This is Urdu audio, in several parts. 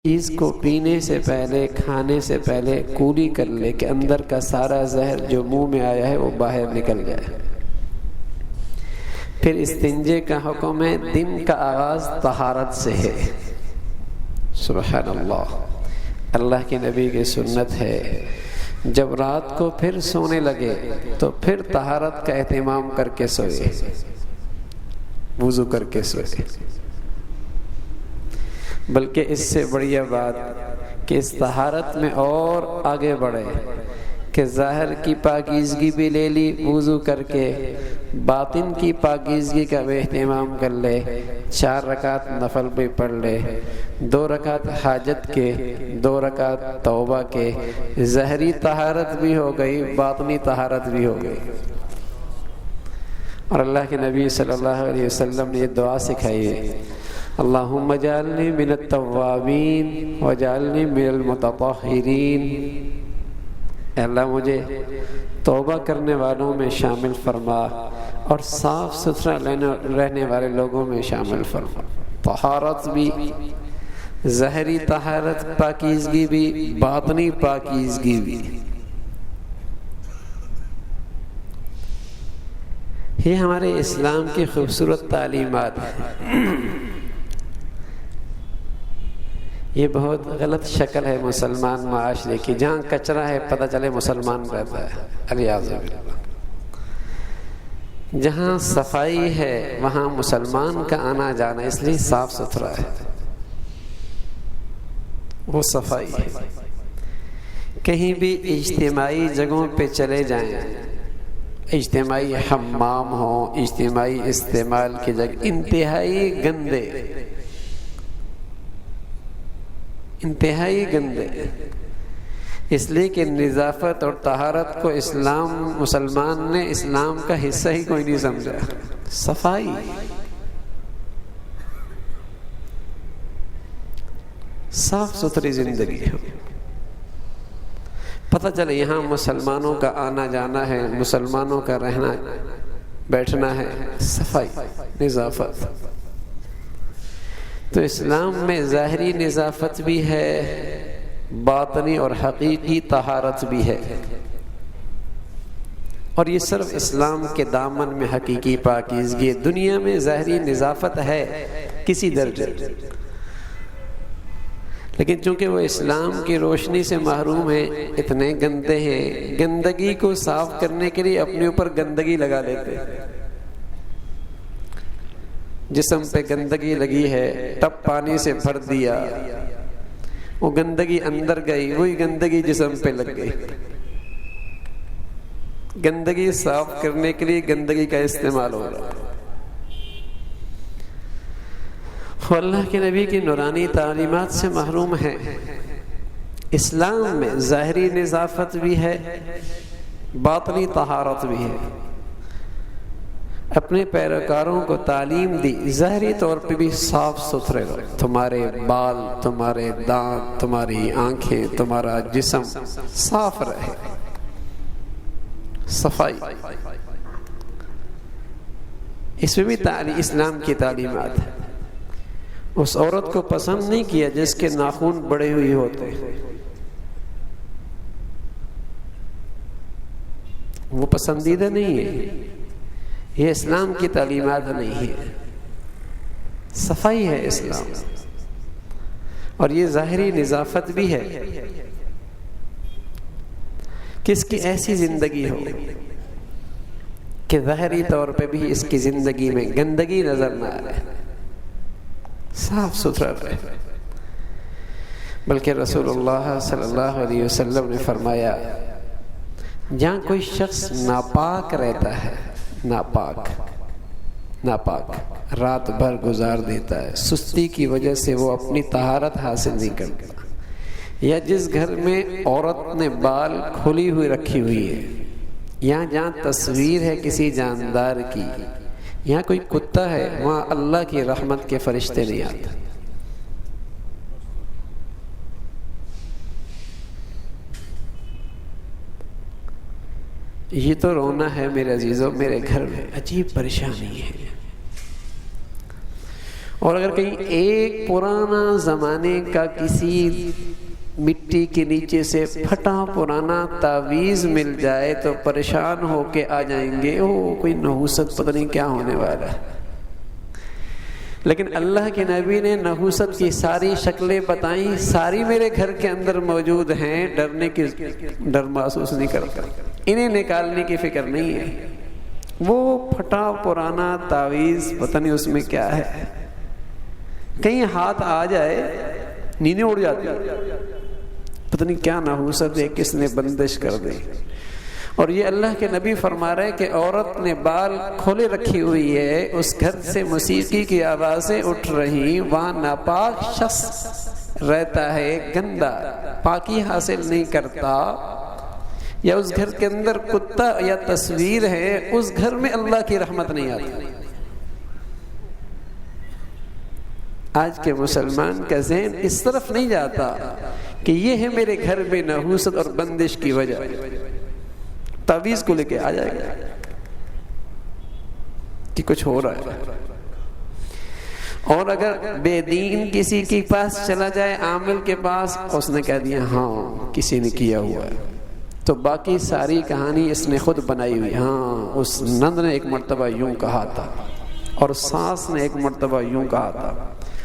چیز کو پینے سے پہلے، کھانے سے پہلے کولی کر لے کہ اندر کا سارا زہر جو منہ میں آیا ہے وہ باہر نکل جائے۔ پھر استنجے کا حکم ہے، دن کا آغاز طہارت سے ہے۔ سبحان اللہ، اللہ کے نبی کی سنت ہے جب رات کو پھر سونے لگے تو پھر طہارت کا اہتمام کر کے سوئے، وضو کر کے سوئے۔ بلکہ اس سے بڑھیا بات کہ اس طہارت میں اور آگے بڑھے کہ ظاہر کی پاکیزگی بھی لے لی وضو کر کے، باطن کی پاکیزگی کا بھی اہتمام کر لے، 4 رکعت نفل بھی پڑھ لے، 2 رکعت حاجت کے، 2 رکعت توبہ کے، ظاہری طہارت بھی ہو گئی، باطنی طہارت بھی ہو گئی۔ اور اللہ کے نبی صلی اللہ علیہ وسلم نے یہ دعا سکھائی ہے، اللہم اجعلنی من التوابین واجعلنی من المتطہرین، اے اللہ مجھے توبہ کرنے والوں میں شامل فرما اور صاف ستھرا رہنے والے لوگوں میں شامل فرما۔ طہارت بھی، ظاہری طہارت پاکیزگی بھی، باطنی پاکیزگی بھی۔ یہ ہمارے اسلام کی خوبصورت تعلیمات ہیں۔ یہ بہت غلط شکل ہے مسلمان معاشرے کی، جہاں کچرا ہے پتہ چلے مسلمان رہتا ہے، الیاذ باللہ۔ جہاں صفائی ہے وہاں مسلمان کا آنا جانا اس لیے صاف ستھرا ہے، وہ صفائی ہے۔ کہیں بھی اجتماعی جگہوں پہ چلے جائیں، اجتماعی حمام ہوں، اجتماعی استعمال کی جگہ، انتہائی گندے، انتہائی گندے، اس لیے کہ نظافت اور طہارت کو مسلمان نے اسلام کا حصہ ہی کوئی نہیں سمجھا۔ صفائی، صاف ستھری زندگی ہو، پتہ چلے یہاں مسلمانوں کا آنا جانا ہے، مسلمانوں کا رہنا بیٹھنا ہے، صفائی، نظافت۔ تو اسلام میں ظاہری نظافت بھی ہے، باطنی اور حقیقی طہارت بھی ہے، اور یہ صرف اسلام کے دامن میں حقیقی پاکیزگی ہے۔ دنیا میں ظاہری نظافت ہے کسی درجے، لیکن چونکہ وہ اسلام کی روشنی سے محروم ہیں، اتنے گندے ہیں، گندگی کو صاف کرنے کے لیے اپنے اوپر گندگی لگا لیتے ہیں۔ جسم پہ گندگی لگی ہے، ٹپ پانی سے بھر دیا، وہ گندگی اندر گئی، وہی گندگی جسم پہ لگ گئی۔ گندگی صاف کرنے کے لیے گندگی کا استعمال ہو رہا ہے۔ اللہ کے نبی کی نورانی تعلیمات سے محروم ہیں۔ اسلام میں ظاہری نظافت بھی ہے، باطنی طہارت بھی ہے۔ اپنے پیروکاروں کو تعلیم دی، ظاہری طور پہ بھی صاف ستھرے رہو، تمہارے بال، تمہارے دانت، تمہاری آنکھیں، تمہارا جسم صاف رہے، صفائی۔ اس میں بھی اسلام کی تعلیمات ہے۔ اس عورت کو پسند نہیں کیا جس کے ناخن بڑے ہوئے ہوتے، وہ پسندیدہ نہیں ہے، یہ اسلام کی تعلیمات نہیں ہے۔ صفائی ہے اسلام، اور یہ ظاہری نظافت بھی ہے کہ اس کی ایسی زندگی ہو کہ ظاہری طور پہ بھی اس کی زندگی میں گندگی نظر نہ آئے، صاف ستھرا رہے۔ بلکہ رسول اللہ صلی اللہ علیہ وسلم نے فرمایا، جہاں کوئی شخص ناپاک رہتا ہے، ناپاک رات بھر گزار دیتا ہے، سستی کی وجہ سے وہ اپنی طہارت حاصل نہیں کرتا، یا جس گھر میں عورت نے بال کھلی ہوئی رکھی ہوئی ہے، یا جہاں تصویر ہے کسی جاندار کی، یہاں کوئی کتا ہے، وہاں اللہ کی رحمت کے فرشتے نہیں آتے۔ یہ تو رونا ہے میرے عزیزوں، میرے گھر میں عجیب پریشانی ہے۔ اور اگر کہیں ایک پرانا زمانے کا کسی مٹی کے نیچے سے پھٹا پرانا تعویذ مل جائے تو پریشان ہو کے آ جائیں گے، او کوئی نحوست پتہ نہیں کیا ہونے والا ہے۔ لیکن اللہ کے نبی نے نحوست کی ساری شکلیں بتائیں، ساری میرے گھر کے اندر موجود ہیں، ڈر محسوس نہیں کرتا، انہیں نکالنے کی فکر نہیں ہے۔ وہ پھٹا پرانا تعویذ پتہ نہیں اس میں کیا ہے، کہیں ہاتھ آ جائے نیندیں اڑ جاتی، پتہ نہیں کیا نحوست ہے، کس نے بندش کر دی۔ اور یہ اللہ کے نبی فرما رہے ہیں کہ عورت نے بال کھولے رکھی ہوئی ہے، اس گھر سے موسیقی کی آوازیں اٹھ رہی، وہاں ناپاک شخص رہتا ہے، گندا، پاکی حاصل نہیں کرتا، یا اس گھر کے اندر کتا یا تصویر ہے، اس گھر میں اللہ کی رحمت نہیں آتی۔ آج کے مسلمان کا ذہن اس طرف نہیں جاتا کہ یہ ہے میرے گھر میں نحوست اور بندش کی وجہ، تعویذ کو لے کے آ جائے گا کہ کچھ ہو رہا ہے۔ اور اگر بے دین کسی کے پاس چلا جائے، عامل کے پاس، اس نے کہہ دیا ہاں کسی نے کیا ہوا ہے، تو باقی ساری کہانی اس نے خود بنائی ہوئی، ہاں اس نند نے ایک مرتبہ یوں کہا تھا، اور ساس نے ایک مرتبہ یوں کہا تھا،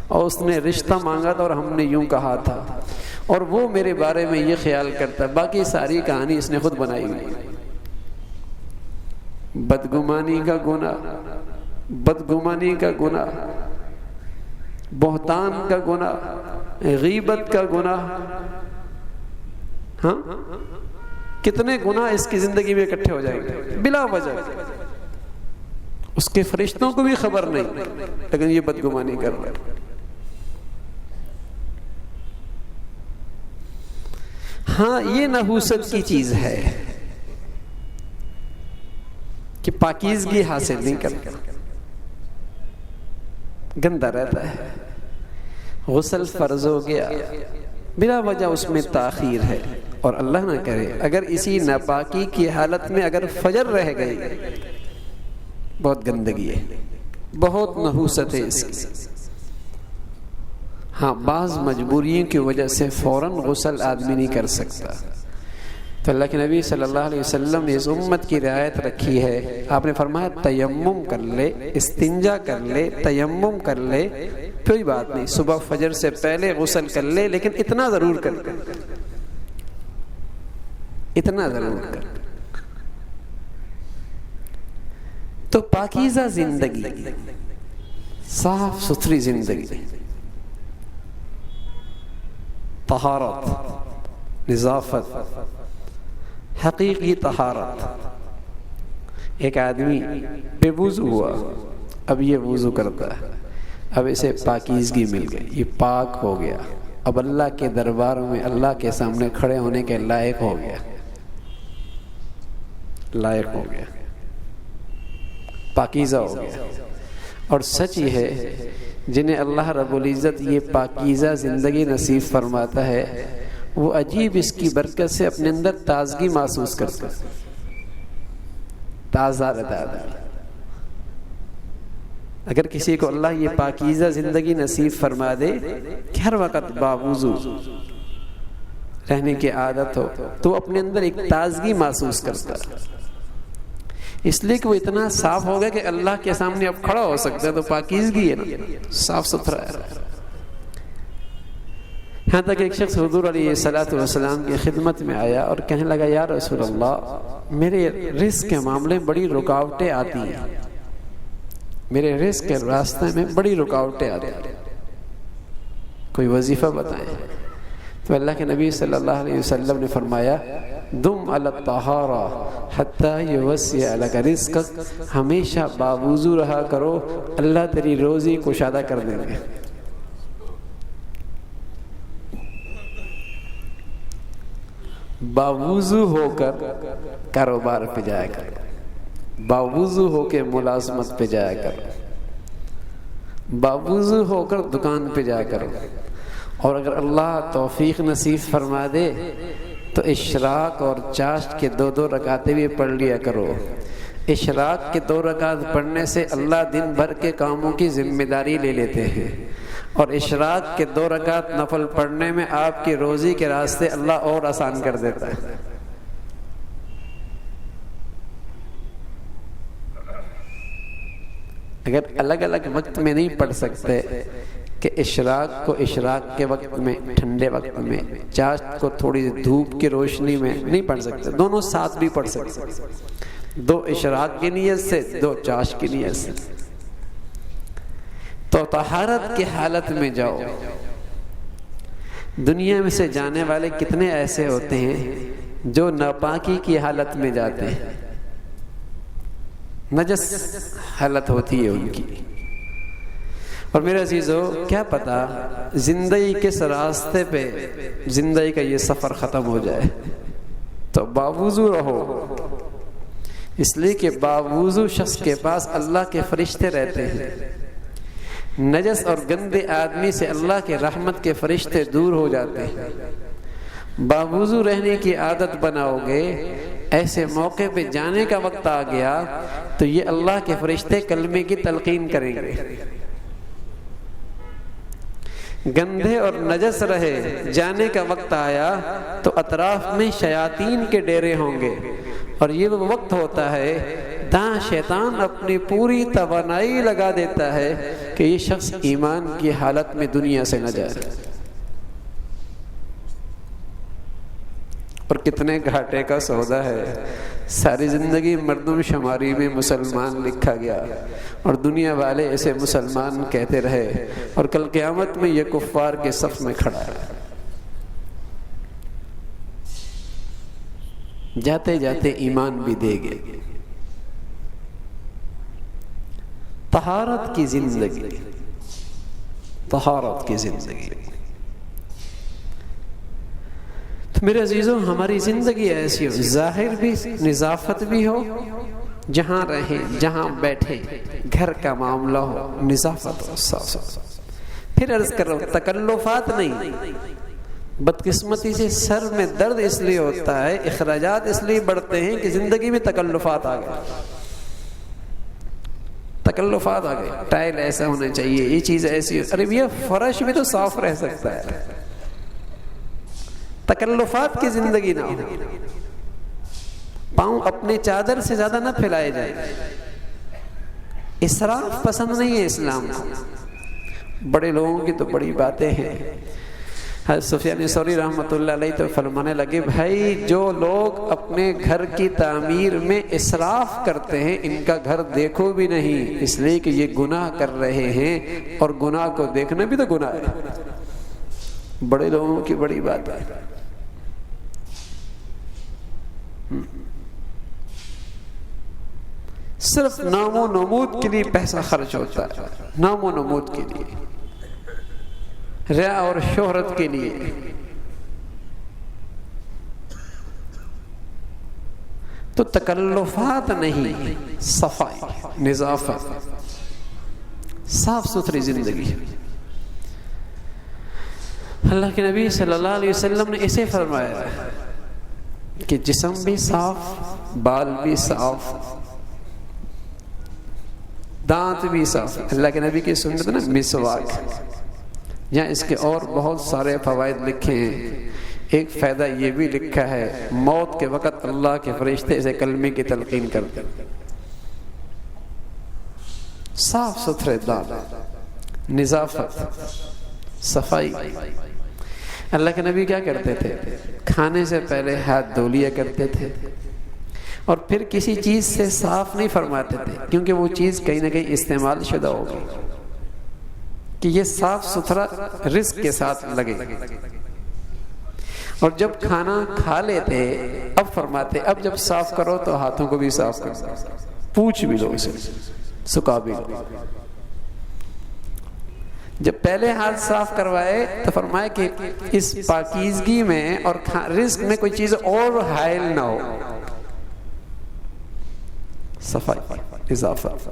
اور اس نے رشتہ مانگا تھا اور ہم نے یوں کہا تھا، اور وہ میرے بارے میں یہ خیال کرتا ہے، باقی ساری کہانی اس نے خود بنائی ہوئی۔ بدگمانی کا گناہ، بہتان کا گناہ، غیبت کا گناہ، ہاں کتنے گناہ اس کی زندگی میں اکٹھے ہو جائیں گے بلا وجہ، اس کے فرشتوں کو بھی خبر نہیں، لیکن یہ بدگمانی کر رہا ہے۔ ہاں یہ نحوست کی چیز ہے کہ پاکیزگی حاصل نہیں کرتا، گندا رہتا ہے، غسل فرض ہو گیا، بلا وجہ اس میں تاخیر ہے، اور اللہ نہ کرے اگر اسی ناپاکی کی حالت میں اگر فجر رہ گئی، بہت گندگی ہے، بہت نحوست ہے اس کی۔ ہاں بعض مجبوریوں کی وجہ سے فوراً غسل آدمی نہیں کر سکتا، تو اللہ کے نبی صلی اللہ علیہ وسلم نے اس امت کی رعایت رکھی ہے، آپ نے فرمایا تیمم کر لے، استنجا کر لے، تیمم کر لے، کوئی بات نہیں، صبح فجر سے پہلے غسل کر لے، لیکن اتنا ضرور کر، اتنا ضرور کر۔ تو پاکیزہ زندگی، صاف ستھری زندگی، طہارت، نظافت، حقیقی طہارت۔ ایک آدمی بے وضو ہوا، اب یہ وضو کرتا ہے، اب اسے پاکیزگی مل گئی، یہ پاک ہو گیا، اب اللہ کے دربار میں اللہ کے سامنے کھڑے ہونے کے لائق ہو گیا، لائق ہو گیا، پاکیزہ ہو گیا۔ اور سچ یہ ہے جنہیں اللہ رب العزت یہ پاکیزہ زندگی نصیب فرماتا ہے، وہ عجیب اس کی برکت سے اپنے اندر تازگی محسوس کرتا ہے، تازہ رہتا ہے۔ اگر کسی کو اللہ یہ پاکیزہ زندگی نصیب فرما دے کہ ہر وقت باوضو رہنے کی عادت ہو، تو اپنے اندر ایک تازگی محسوس کرتا ہے، اس لیے کہ وہ اتنا صاف ہو گیا کہ اللہ کے سامنے اب کھڑا ہو سکتا ہے، تو پاکیزگی ہے نا، صاف ستھرا ہے۔ یہاں تک ایک شخص حضور علیہ الصلوۃ والسلام کی خدمت میں آیا اور کہنے لگا یا رسول اللہ، میرے رزق کے معاملے میں بڑی رکاوٹیں آتی ہیں، میرے رزق کے راستے میں بڑی رکاوٹیں آتی ہیں، کوئی وظیفہ بتائیں۔ تو اللہ کے نبی صلی اللہ علیہ وسلم نے فرمایا دم علی الطہارہ حتی یوسع لک رزقک، ہمیشہ باوضو رہا کرو، اللہ تیری روزی کشادہ کر دیں گے۔ باوضو ہو کر کاروبار پہ جایا کر، باوضو ہو کے ملازمت پہ جایا کر، باوضو ہو کر دکان پہ جایا کرو، اور اگر اللہ توفیق نصیب فرما دے تو اشراق اور چاشت کے 2 رکعتیں بھی پڑھ لیا کرو۔ اشراق کے 2 رکعت پڑھنے سے اللہ دن بھر کے کاموں کی ذمہ داری لے لیتے ہیں، اور اشراق کے 2 رکعت نفل پڑھنے میں آپ کی روزی کے راستے اللہ اور آسان کر دیتا ہے۔ اگر الگ الگ وقت میں نہیں پڑھ سکتے کہ اشراق کو اشراق کے وقت میں، ٹھنڈے وقت میں، چاشت کو تھوڑی دھوپ کی روشنی میں نہیں پڑھ سکتے، دونوں ساتھ بھی پڑھ سکتے، 2 اشراق کی نیت سے، 2 چاشت کی نیت سے، تو طہارت کی حالت میں جاؤ۔ دنیا میں سے جانے والے کتنے ایسے ہوتے ہیں جو ناپاکی کی حالت میں جاتے ہیں، نجس حالت ہوتی ہے ان کی، اور میرے عزیزو کیا پتا زندگی کس راستے پہ زندگی کا یہ سفر ختم ہو جائے، تو باوضو رہو، اس لیے کہ باوضو شخص کے پاس اللہ کے فرشتے رہتے ہیں، نجس اور گندے آدمی سے اللہ کے رحمت کے فرشتے دور ہو جاتے ہیں۔ باوضو رہنے کی عادت بناؤ گے، ایسے موقع پہ جانے کا وقت آ گیا تو یہ اللہ کے فرشتے کلمے کی تلقین کریں گے۔ گندے اور نجس رہے، جانے کا وقت آیا تو اطراف میں شیاطین کے ڈیرے ہوں گے، اور یہ وہ وقت ہوتا ہے جہاں شیطان اپنی پوری توانائی لگا دیتا ہے کہ یہ شخص ایمان کی حالت میں دنیا سے نہ جائے۔ اور کتنے گھاٹے کا سودا ہے، ساری زندگی مردم شماری میں مسلمان لکھا گیا، اور دنیا والے اسے مسلمان کہتے رہے، اور کل قیامت میں یہ کفار کے صف میں کھڑا ہے۔ جاتے جاتے ایمان بھی دے گے۔ طہارت کی زندگی، طہارت کی زندگی۔ تو میرے عزیزوں ہماری زندگی ایسی ہو، ظاہر بھی نظافت بھی ہو، جہاں رہیں جہاں بیٹھیں، گھر کا معاملہ ہو، نظافت ہو، صاف۔ پھر عرض کر رہا ہوں تکلفات نہیں۔ بدقسمتی سے سر میں درد اس لیے ہوتا ہے، اخراجات اس لیے بڑھتے ہیں کہ زندگی میں تکلفات آ گئے، تکلفات آ گئے، ٹائل ایسا ہونا چاہیے، یہ چیز ایسی ہو، ارے یہ فرش بھی تو صاف رہ سکتا ہے۔ تکلفات کی زندگی نہ ہو، پاؤں اپنے چادر سے زیادہ نہ پھیلائے جائیں۔ اسراف پسند نہیں ہے اسلام کو۔ بڑے لوگوں کی تو بڑی باتیں ہیں۔ حضرت سفیان ثوری رحمۃ اللہ علیہ تو فرمانے لگے، بھائی جو لوگ اپنے گھر کی تعمیر میں اسراف کرتے ہیں ان کا گھر دیکھو بھی نہیں، اس لیے کہ یہ گناہ کر رہے ہیں، اور گناہ کو دیکھنا بھی تو گناہ ہے۔ بڑے لوگوں کی بڑی بات ہے۔ صرف نام و نمود کے لیے پیسہ خرچ ہوتا ہے، نام و نمود کے لیے، ریا اور شہرت کے لیے۔ تو تکلفات نہیں، صفائی، نظافت، صاف ستھری زندگی۔ اللہ کے نبی صلی اللہ علیہ وسلم نے اسے فرمایا کہ جسم بھی صاف، بال بھی صاف، دانت بھی صاف۔ اللہ کے نبی کی سنت نا مسواک، یہاں اس کے اور بہت سارے فوائد لکھے ہیں۔ ایک فائدہ یہ بھی لکھا ہے، موت کے وقت اللہ کے فرشتے اسے کلمے کی تلقین کرتے۔ صاف ستھرے دانت، نظافت، صفائی۔ اللہ کے نبی کیا کرتے تھے؟ کھانے سے پہلے ہاتھ دھو لیا کرتے تھے، اور پھر کسی چیز سے صاف نہیں فرماتے تھے، کیونکہ وہ چیز کہیں نہ کہیں استعمال شدہ ہوگی، کہ یہ صاف ستھرا رزق کے ساتھ لگے۔ اور جب کھانا کھا لیتے اب فرماتے اب جب صاف کرو تو ہاتھوں کو بھی صاف کرو، پوچھ بھی لو، اسے سکھا بھی لو۔ جب پہلے ہاتھ صاف کروائے تو فرمایا کہ اس پاکیزگی میں اور رزق میں کوئی چیز اور حائل نہ ہو۔ صفائی، اضافت۔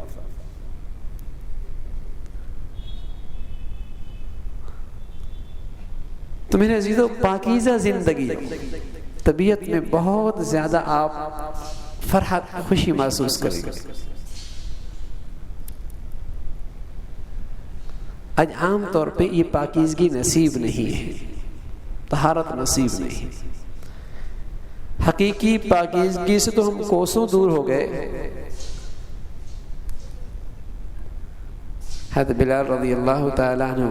تو میرے عزیزو پاکیزہ زندگی، طبیعت میں بہت زیادہ آپ فرحت خوشی محسوس کرے گا۔ آج عام طور پہ یہ پاکیزگی نصیب نہیں ہے، طہارت نصیب نہیں۔ حقیقی پاکیزگی سے تو ہم کوسوں دور ہو گئے۔ حضرت بلال رضی اللہ تعالیٰ عنہ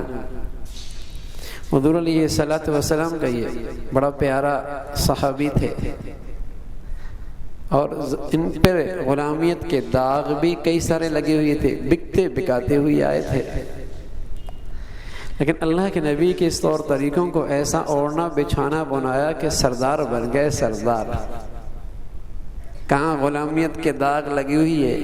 حضور علیہ الصلوۃ والسلام کا یہ بڑا پیارا صحابی تھے، اور ان پر غلامیت کے داغ بھی کئی سارے لگے ہوئے تھے، بکتے بکاتے ہوئے آئے تھے، لیکن اللہ کے نبی کے اس طور طریقوں کو ایسا اوڑھنا بچھانا بنایا کہ سردار بن گئے سردار۔ کہاں غلامیت کے داغ لگی ہوئی ہے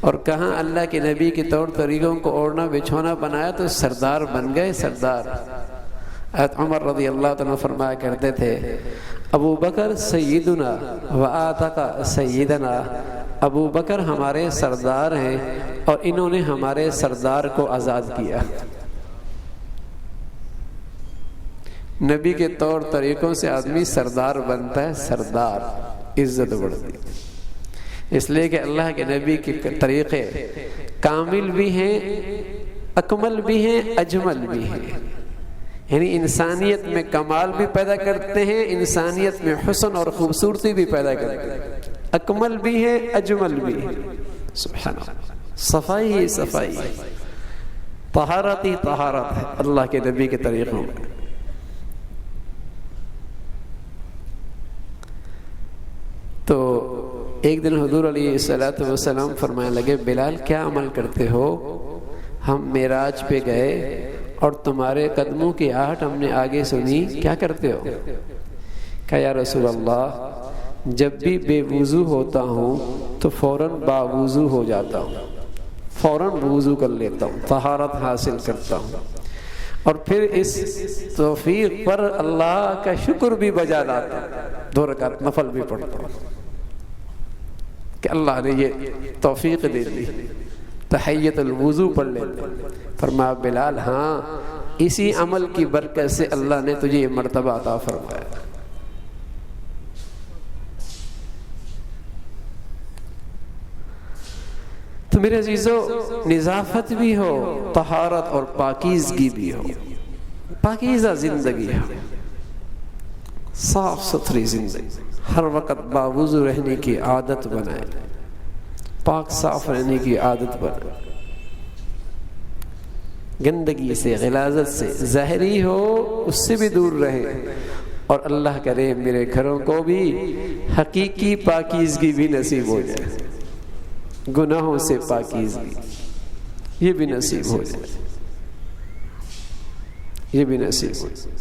اور کہاں اللہ کے نبی کے طور طریقوں کو اوڑھنا بچھونا بنایا تو سردار بن گئے سردار۔ حضرت عمر رضی اللہ تعالیٰ فرمایا کرتے تھے، ابو بکر سیدنا و آتق سیدنا، ابو بکر ہمارے سردار ہیں اور انہوں نے ہمارے سردار کو آزاد کیا۔ نبی کے طور طریقوں سے آدمی سردار بنتا ہے، سردار، عزت بڑھتی، اس لیے کہ اللہ کے نبی کے طریقے کامل بھی ہیں، اکمل بھی ہیں، اجمل بھی ہیں، یعنی انسانیت میں کمال بھی پیدا کرتے ہیں، انسانیت میں حسن اور خوبصورتی بھی پیدا کرتے ہیں، اکمل بھی ہیں، اجمل بھی ہیں۔ سبحان اللہ، صفائی ہی صفائی، طہارت ہی طہارت ہے اللہ کے نبی کے طریقوں میں۔ تو ایک دن حضور علیہ الصلوۃ والسلام فرمانے لگے، بلال کیا عمل کرتے ہو؟ ہم معراج پہ گئے اور تمہارے قدموں کی آہٹ ہم نے آگے سنی، کیا کرتے ہو؟ کہا یا رسول اللہ، جب بھی بے وضو ہوتا ہوں تو فوراً باوضو ہو جاتا ہوں، فوراً وضو کر لیتا ہوں، طہارت حاصل کرتا ہوں، اور پھر اس توفیق پر اللہ کا شکر بھی بجا لاتا ہوں، 2 رکعت نفل بھی پڑھتا ہوں کہ اللہ نے یہ توفیق دے دی، تحیت الوضو پڑھ لیتے۔ فرمایا بلال، ہاں اسی عمل کی برکت سے اللہ نے تجھے یہ مرتبہ عطا فرمایا۔ تو میرے عزیزو، نظافت بھی ہو، طہارت اور پاکیزگی بھی ہو، پاکیزہ زندگی ہو، صاف ستھری زندگی، ہر وقت باوضو رہنے کی عادت بنائے، پاک صاف رہنے کی عادت بنائے، گندگی سے، غلاظت سے، ظاہری ہو اس سے بھی دور رہے، اور اللہ کرے میرے گھروں کو بھی حقیقی پاکیزگی بھی نصیب ہو جائے، گناہوں سے پاکیزگی یہ بھی نصیب ہو جائے، یہ بھی نصیب ہو جائے۔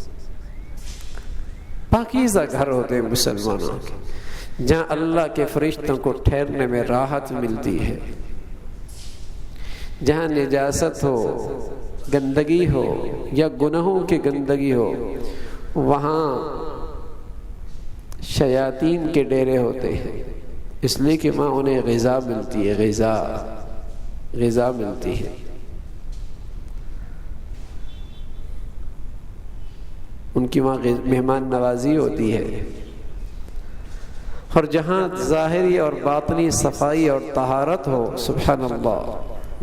پاکیزہ گھر ہوتے ہیں مسلمانوں کے، جہاں اللہ کے فرشتوں کو ٹھہرنے میں راحت ملتی ہے، جہاں نجاست ہو، گندگی ہو یا گناہوں کی گندگی ہو، وہاں شیاطین کے ڈیرے ہوتے ہیں، اس لیے کہ وہاں انہیں غذا ملتی ہے، غذا ملتی ہے، ان کی وہاں مہمان نوازی ہوتی ہے، اور جہاں ظاہری اور باطنی صفائی اور طہارت ہو، سبحان اللہ،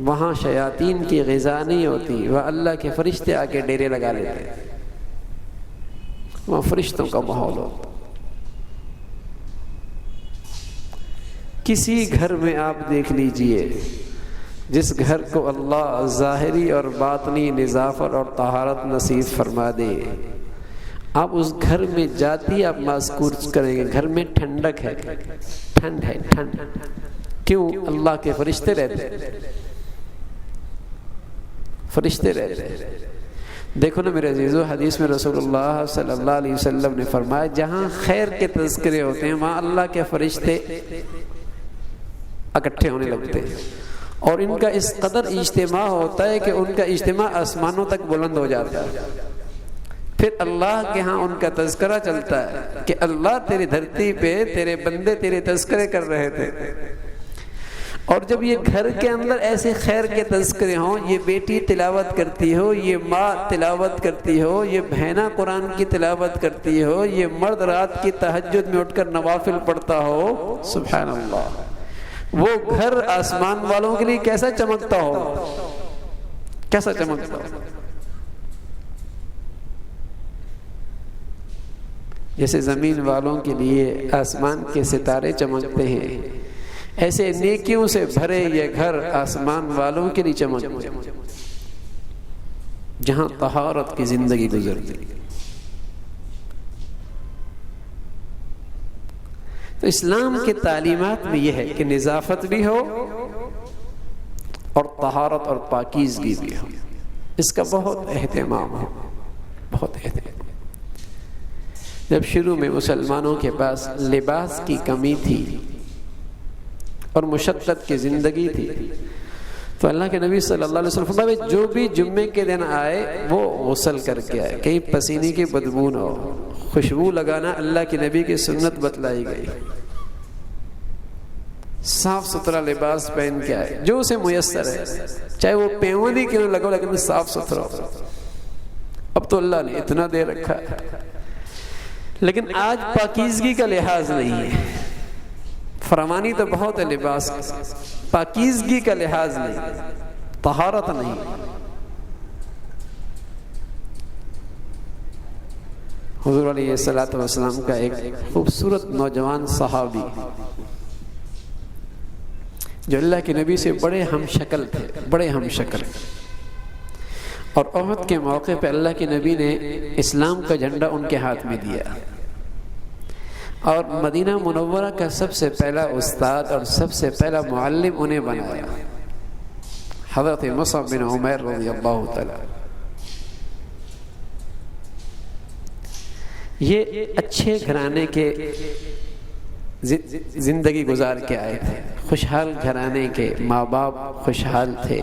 وہاں شیاطین کی غذا نہیں ہوتی، وہ اللہ کے فرشتے آ کے ڈیرے لگا لیتے ہیں، وہاں فرشتوں کا ماحول ہوتا۔ کسی گھر میں آپ دیکھ لیجئے جس گھر کو اللہ ظاہری اور باطنی نظافت اور طہارت نصیب فرما دے، آپ اس گھر میں جاتی آپ محسوس کریں گے گھر میں ٹھنڈک ہے، ٹھنڈ ہے، ٹھنڈ۔ کیوں؟ اللہ کے فرشتے رہتے ہیں، فرشتے رہتے ہیں۔ دیکھو نا میرے عزیزو، حدیث میں رسول اللہ صلی اللہ علیہ وسلم نے فرمایا، جہاں خیر کے تذکرے ہوتے ہیں وہاں اللہ کے فرشتے اکٹھے ہونے لگتے ہیں، اور ان کا اس قدر اجتماع ہوتا ہے کہ ان کا اجتماع آسمانوں تک بلند ہو جاتا ہے۔ پھر اللہ کے ہاں ان کا تذکرہ چلتا ہے کہ اللہ تیری دھرتی پہ تیرے بندے تیرے تذکرے کر رہے تھے، اور جب یہ گھر کے اندر ایسے خیر کے تذکرے ہوں، یہ بیٹی تلاوت کرتی ہو، یہ ماں تلاوت کرتی ہو، یہ بہنہ قرآن کی تلاوت کرتی ہو، یہ مرد رات کی تہجد میں اٹھ کر نوافل پڑھتا ہو، سبحان اللہ، وہ گھر آسمان والوں کے لیے کیسا چمکتا ہو، کیسا چمکتا ہو۔ جیسے زمین والوں کے لیے آسمان کے ستارے چمکتے ہیں، ایسے نیکیوں سے بھرے یہ گھر آسمان والوں کے لیے چمکتے ہیں جہاں طہارت کی زندگی گزرتی۔ تو اسلام کے تعلیمات میں یہ ہے کہ نظافت بھی ہو اور طہارت اور پاکیزگی بھی ہو، اس کا بہت اہتمام ہو، بہت اہتمام۔ جب شروع میں مسلمانوں کے پاس لباس کی کمی تھی اور مشقت کی زندگی تھی، تو اللہ کے نبی صلی اللہ علیہ وسلم فرمایا جو بھی جمعے کے دن آئے وہ غسل کر کے آئے، کہیں پسینے کی بدبو نہ ہو۔ خوشبو لگانا اللہ کے نبی کی سنت بتلائی گئی۔ صاف ستھرا لباس پہن کے آئے جو اسے میسر ہے، چاہے وہ پیوندی کیوں نہ لگو لیکن صاف ستھرا ہو۔ اب تو اللہ نے اتنا دے رکھا ہے، لیکن آج پاکیزگی کا لحاظ نہیں ہے۔ فراوانی تو بہت ہے لباس، پاکیزگی کا لحاظ نہیں، طہارت نہیں۔ حضور علیہ الصلوۃ والسلام کا ایک خوبصورت نوجوان صحابی جو اللہ کے نبی سے بڑے ہم شکل تھے، بڑے ہم شکل، اور احد کے موقع پہ اللہ کے نبی نے اسلام کا جھنڈا ان کے ہاتھ میں دیا، اور مدینہ منورہ کا سب سے پہلا استاد اور سب سے پہلا معلم انہیں بنایا، حضرت مصعب بن عمیر رضی اللہ تعالی۔ یہ اچھے گھرانے کے زندگی گزار کے آئے تھے، خوشحال گھرانے کے، ماں باپ خوشحال تھے،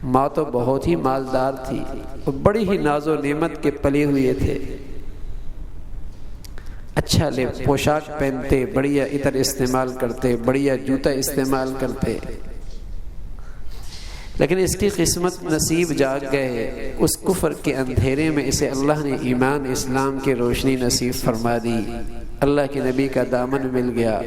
ماں تو بہت ہی مالدار تھی اور بڑی ہی ناز و نعمت کے پلے ہوئے تھے، اچھا پوشاک پہنتے، بڑھیا عطر استعمال کرتے، بڑھیا جوتا استعمال کرتے، لیکن اس کی قسمت نصیب جاگ گئے، اس کفر کے اندھیرے میں اسے اللہ نے ایمان اسلام کی روشنی نصیب فرما دی، اللہ کے نبی کا دامن مل گیا،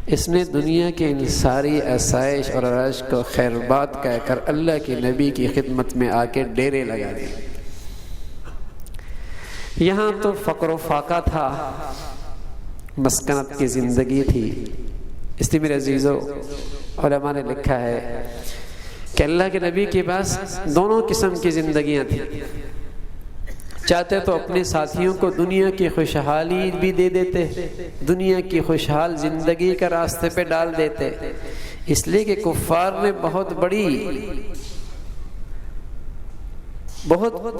اس نے دنیا کے ان ساری آسائش اور عرش کو خیر بات کہہ کر اللہ کے نبی کی خدمت میں آ کے ڈیرے لگا دیے۔ یہاں تو فقر و فاقہ تھا، مسکنت کی زندگی تھی، اس لیے میرے عزیزو علماء نے لکھا ہے کہ اللہ کے نبی کے پاس دونوں قسم کی زندگیاں تھیں، چاہتے تو اپنے ساتھیوں کو دنیا کی خوشحالی بھی دے دیتے، دنیا کی خوشحال زندگی کا راستے پہ ڈال دیتے، اس لیے کہ کفار نے بہت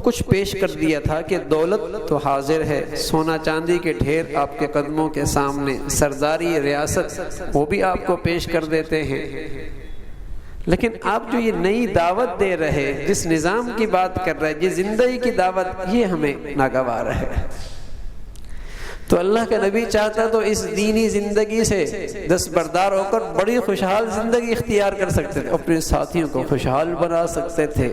کچھ پیش کر دیا تھا کہ دولت تو حاضر ہے، سونا چاندی کے ڈھیر آپ کے قدموں کے سامنے، سرداری ریاست وہ بھی آپ کو پیش کر دیتے ہیں، لیکن آپ جو یہ نئی دعوت دے رہے، جس نظام کی بات کر رہے، جس زندگی کی دعوت، یہ ہمیں ناگوار ہے۔ تو اللہ کا نبی چاہتا تو اس دینی زندگی سے دستبردار ہو کر بڑی خوشحال زندگی اختیار کر سکتے تھے، اپنے ساتھیوں کو خوشحال بنا سکتے تھے،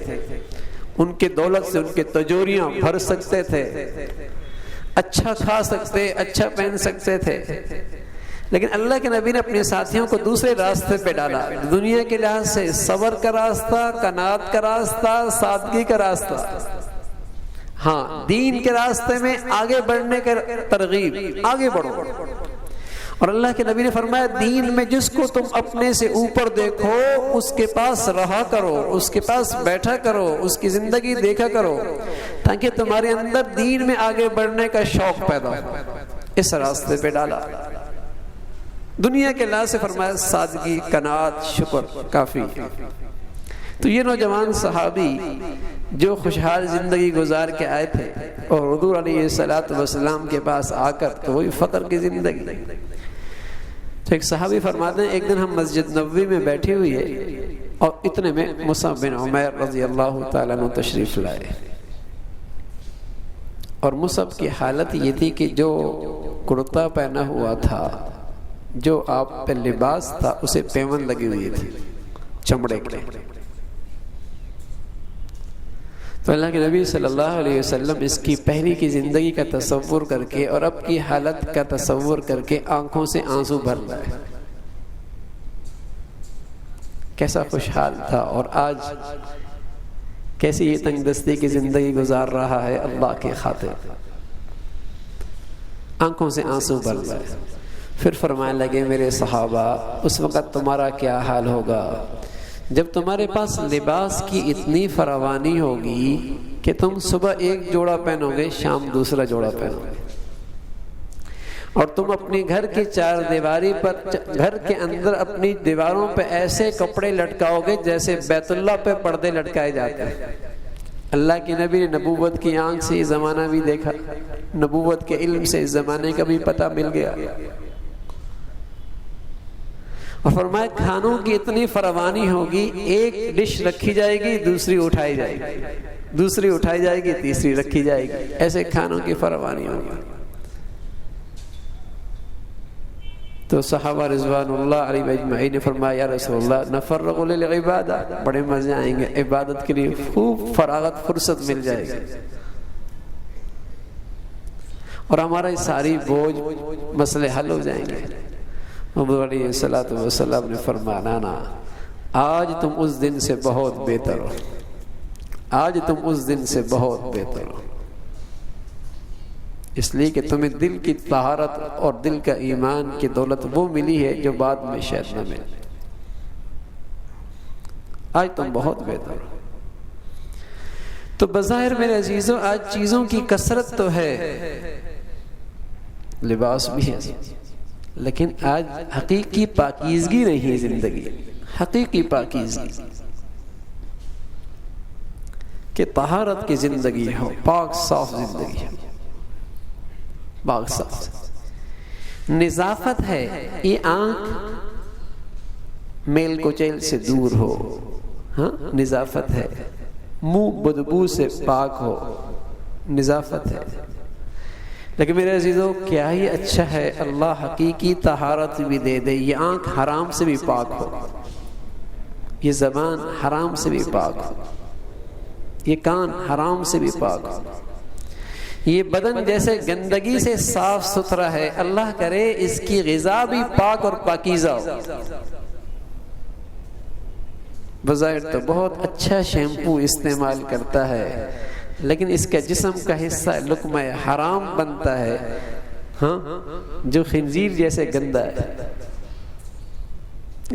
ان کے دولت سے ان کے تجوریاں بھر سکتے تھے، اچھا کھا سکتے، اچھا پہن سکتے تھے، لیکن اللہ کے نبی نے اپنے ساتھیوں کو دوسرے راستے پہ ڈالا، دنیا کے لحاظ سے صبر کا راستہ، قناعت کا راستہ، سادگی کا راستہ، ہاں دین کے راستے میں آگے بڑھنے کا ترغیب، آگے بڑھو۔ اور اللہ کے نبی نے فرمایا دین میں جس کو تم اپنے سے اوپر دیکھو اس کے پاس رہا کرو، اس کے پاس بیٹھا کرو، اس کی زندگی دیکھا کرو، تاکہ تمہارے اندر دین میں آگے بڑھنے کا شوق پیدا ہو۔ اس راستے پہ ڈالا، دنیا کے لحاظ سے فرمایا سادگی، قناعت، شکر کافی۔ تو یہ نوجوان صحابی جو خوشحال زندگی گزار کے آئے تھے اور حضور علیہ الصلوۃ والسلام کے پاس آ کر تو وہی فقر کی زندگی۔ تو ایک صحابی فرماتے ہیں ایک دن ہم مسجد نبوی میں بیٹھے ہوئے اور اتنے میں مصعب بن عمیر رضی اللہ تعالیٰ عنہ تشریف لائے، اور مصعب کی حالت یہ تھی کہ جو کرتا پہنا ہوا تھا جو آپ پہ لباس تھا اسے پیون لگی ہوئی تھی چمڑے کے. تو اللہ کے نبی صلی اللہ علیہ وسلم اس کی پہلی کی زندگی کا تصور کر کے اور اب کی حالت کا تصور کر کے آنکھوں سے آنسو بھر رہے. کیسا خوشحال تھا اور آج کیسی یہ تنگ دستی کی زندگی گزار رہا ہے اللہ کی خاطر. آنکھوں سے آنسو بھر رہے. پھر فرمانے لگے میرے صحابہ اس وقت تمہارا کیا حال ہوگا جب تمہارے پاس لباس کی اتنی فراوانی ہوگی کہ تم صبح ایک جوڑا پہنو گے شام دوسرا جوڑا پہنو گے، اور تم اپنی گھر کی چار دیواری پر گھر کے اندر اپنی دیواروں پہ ایسے کپڑے لٹکاؤ گے جیسے بیت اللہ پہ پردے لٹکائے جاتے ہیں. اللہ کے نبی نے نبوت کی آنکھ سے یہ زمانہ بھی دیکھا، نبوت کے علم سے اس زمانے کا بھی پتہ مل گیا. اور فرمایا کھانوں کی اتنی فراوانی ہوگی، ایک ڈش رکھی جائے گی دوسری اٹھائی جائے گی، دوسری اٹھائی جائے گی تیسری رکھی جائے گی، ایسے کھانوں کی فراوانی ہوگی. تو صحابہ رضوان اللہ علیہ اجمعین نے فرمایا یا رسول اللہ نفرغ للعبادہ، بڑے مزے آئیں گے، عبادت کے لیے خوب فراغت فرصت مل جائے گی اور ہمارا ساری بوجھ مسئلے حل ہو جائیں گے. محمد علیہ الصلوۃ والسلام نے فرمایا نا آج تم اس دن سے بہت بہتر ہو، آج تم اس دن سے بہت بہتر ہو، اس لیے کہ تمہیں دل کی طہارت اور دل کا ایمان کی دولت وہ ملی ہے جو بعد میں شاید نہ ملے. آج تم بہت بہتر ہو. تو بظاہر میرے عزیزوں آج چیزوں کی کثرت تو ہے، لباس بھی ہے، لیکن آج حقیقی پاکیزگی نہیں ہے زندگی. حقیقی پاکیزگی کہ طہارت کی زندگی ہو، پاک صاف زندگی ہو، پاک صاف نظافت ہے. یہ آنکھ میل کچیل سے دور ہو، ہاں نظافت ہے. منہ بدبو سے پاک ہو، نظافت ہے. لیکن میرے عزیزوں کیا ہی اچھا ہے اللہ حقیقی طہارت بھی دے دے. یہ آنکھ حرام سے بھی پاک ہو، یہ زبان حرام سے بھی پاک ہو، یہ کان حرام سے بھی پاک ہو، یہ بدن جیسے گندگی سے صاف ستھرا ہے، اللہ کرے اس کی غذا بھی پاک اور پاکیزہ ہو. بظاہر تو بہت اچھا شیمپو استعمال کرتا ہے لیکن اس کا جسم کا حصہ لقمہ حرام بنتا ہے، ہاں جو خنزیر جیسے گندا ہے،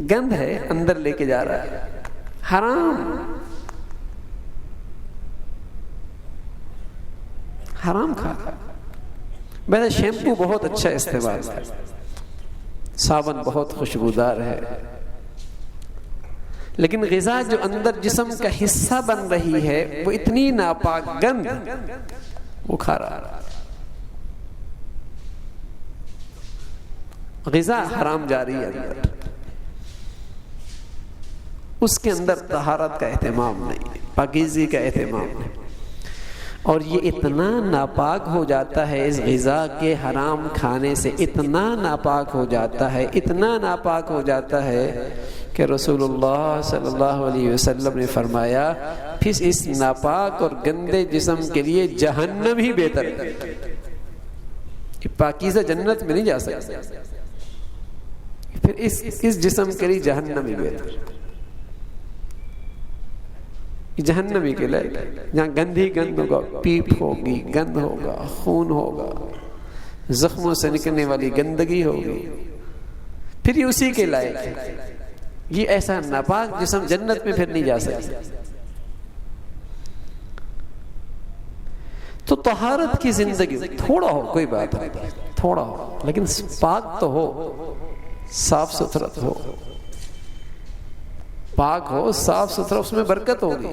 گند ہے اندر لے کے جا رہا ہے، حرام حرام کھا. میرا شیمپو بہت اچھا استعمال ہے، صابن بہت خوشبودار ہے، لیکن غذا جو اندر جسم کا حصہ بن رہی ہے وہ اتنی ناپاک گند وہ کھا رہا. غذا حرام جاری ہے اندر، اس کے اندر طہارت کا اہتمام نہیں، پاکیزگی کا اہتمام نہیں. اور یہ اتنا ناپاک ہو جاتا ہے اس غذا کے حرام کھانے سے، اتنا ناپاک ہو جاتا ہے، اتنا ناپاک ہو جاتا ہے کہ رسول اللہ صلی اللہ علیہ وسلم نے فرمایا پھر اس ناپاک اور گندے جسم کے لیے جہنم ہی بہتر ہے. یہ پاکیزہ جنت میں نہیں جا سکتا، پھر اس جسم کے لیے جہنم ہی بہتر. جہنم ہی کے لیے جہاں گند ہی گند ہوگا، پیپ ہوگی، گند ہوگا، خون ہوگا، زخموں سے نکلنے والی گندگی ہوگی، پھر یہ اسی کے لائق ہے. یہ ایسا ناپاک جسم جنت میں پھر نہیں جا سکتا. تو طہارت کی زندگی تھوڑا ہو، کوئی بات نہیں، تھوڑا ہو لیکن پاک تو ہو، صاف ستھرا ہو، پاک ہو، صاف ستھرا، اس میں برکت ہوگی.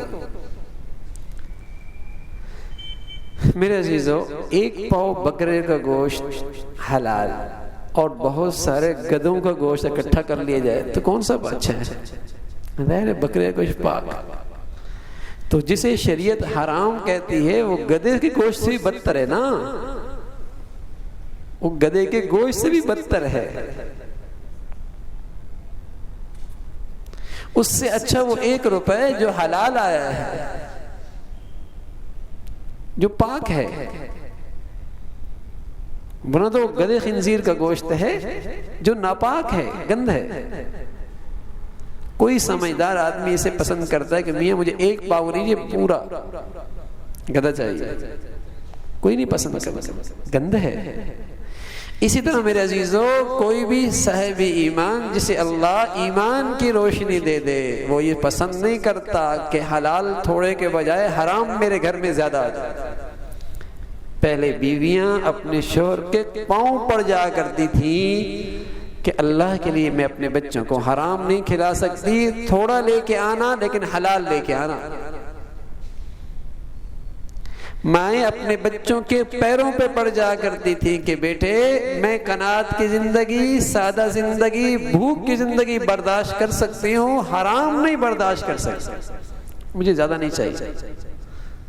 میرے عزیزو ایک پاؤ بکرے کا گوشت حلال اور بہت سارے گدھوں کا گوشت اکٹھا کر لیا جائے تو کون سا اچھا ہے؟ ظاہر بکرے کا گوشت پاک. تو جسے شریعت حرام کہتی ہے وہ گدھے کے گوشت سے بھی بدتر ہے نا، وہ گدھے کے گوشت سے بھی بدتر ہے. اس سے اچھا وہ 1 روپے جو حلال آیا ہے، جو پاک ہے، ورنہ تو گدے خنزیر کا گوشت ہے جو ناپاک ہے، گند ہے۔ کوئی سمجھدار آدمی اسے پسند کرتا ہے کہ میاں مجھے 1 پاؤ لیجیے، پورا گدا چاہیے، کوئی نہیں پسند کرتا، گند ہے۔ اسی طرح میرے عزیزو، کوئی بھی صاحب ایمان جسے اللہ ایمان کی روشنی دے دے، وہ یہ پسند نہیں کرتا کہ حلال تھوڑے کے بجائے حرام میرے گھر میں زیادہ آ جائے۔ پہلے بیویاں اپنے شوہر کے پاؤں پڑ جایا کرتی تھیں کہ اللہ کے لیے میں اپنے بچوں کو حرام نہیں کھلا سکتی، تھوڑا لے کے آنا لیکن حلال لے کے آنا۔ مائیں اپنے بچوں کے پیروں پہ پڑ جایا کرتی تھی کہ بیٹے میں قناعت کی زندگی، سادہ زندگی، بھوک کی زندگی برداشت کر سکتی ہوں، حرام نہیں برداشت کر سکتی، مجھے زیادہ نہیں چاہیے،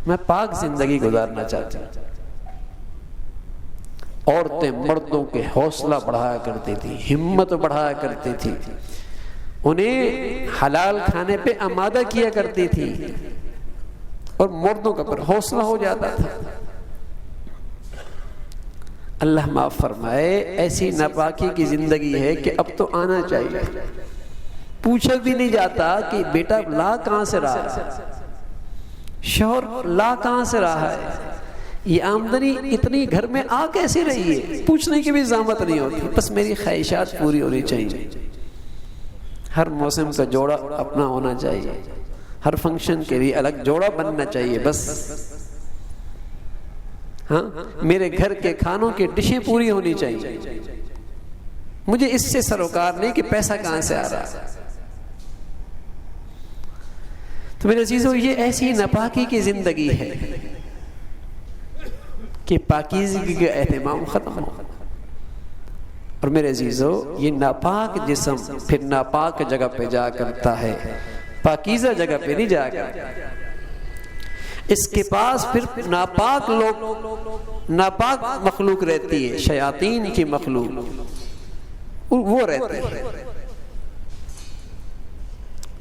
میں پاک زندگی گزارنا چاہتی ہوں۔ عورتیں مردوں کے حوصلہ بڑھایا کرتی تھی، ہمت بڑھایا کرتی تھی، انہیں حلال کھانے پہ آمادہ کیا کرتی تھی، اور مردوں کا پر حوصلہ ہو جاتا تھا۔ اللہ معاف فرمائے، ایسی ناپاکی کی زندگی ہے کہ اب تو آنا چاہیے، پوچھا بھی نہیں جاتا کہ بیٹا لا کہاں سے رہا ہے، شوہر لا کہاں سے رہا ہے، یہ آمدنی اتنی گھر میں آ کیسی رہی ہے، پوچھنے کی بھی زحمت نہیں ہوتی، بس میری خواہشات پوری ہونی چاہیے۔ ہر موسم کا جوڑا اپنا ہونا چاہیے، ہر فنکشن کے لیے الگ جوڑا بننا چاہیے، بس ہاں میرے گھر کے کھانوں کی ڈشیں پوری ہونی چاہیے، مجھے اس سے سروکار نہیں کہ پیسہ کہاں سے آ رہا ہے۔ تو میرے عزیزو، یہ ایسی ناپاکی کی زندگی ہے کہ پاکیزگی کا اہتمام ختم ہو۔ اور میرے عزیزو، یہ ناپاک جسم پھر ناپاک جگہ پہ جا کرتا ہے، پاکیزہ جگہ پہ نہیں جا کرتا۔ اس کے پاس پھر ناپاک لوگ، ناپاک مخلوق رہتی ہے، شیاطین کی مخلوق وہ رہتے ہیں۔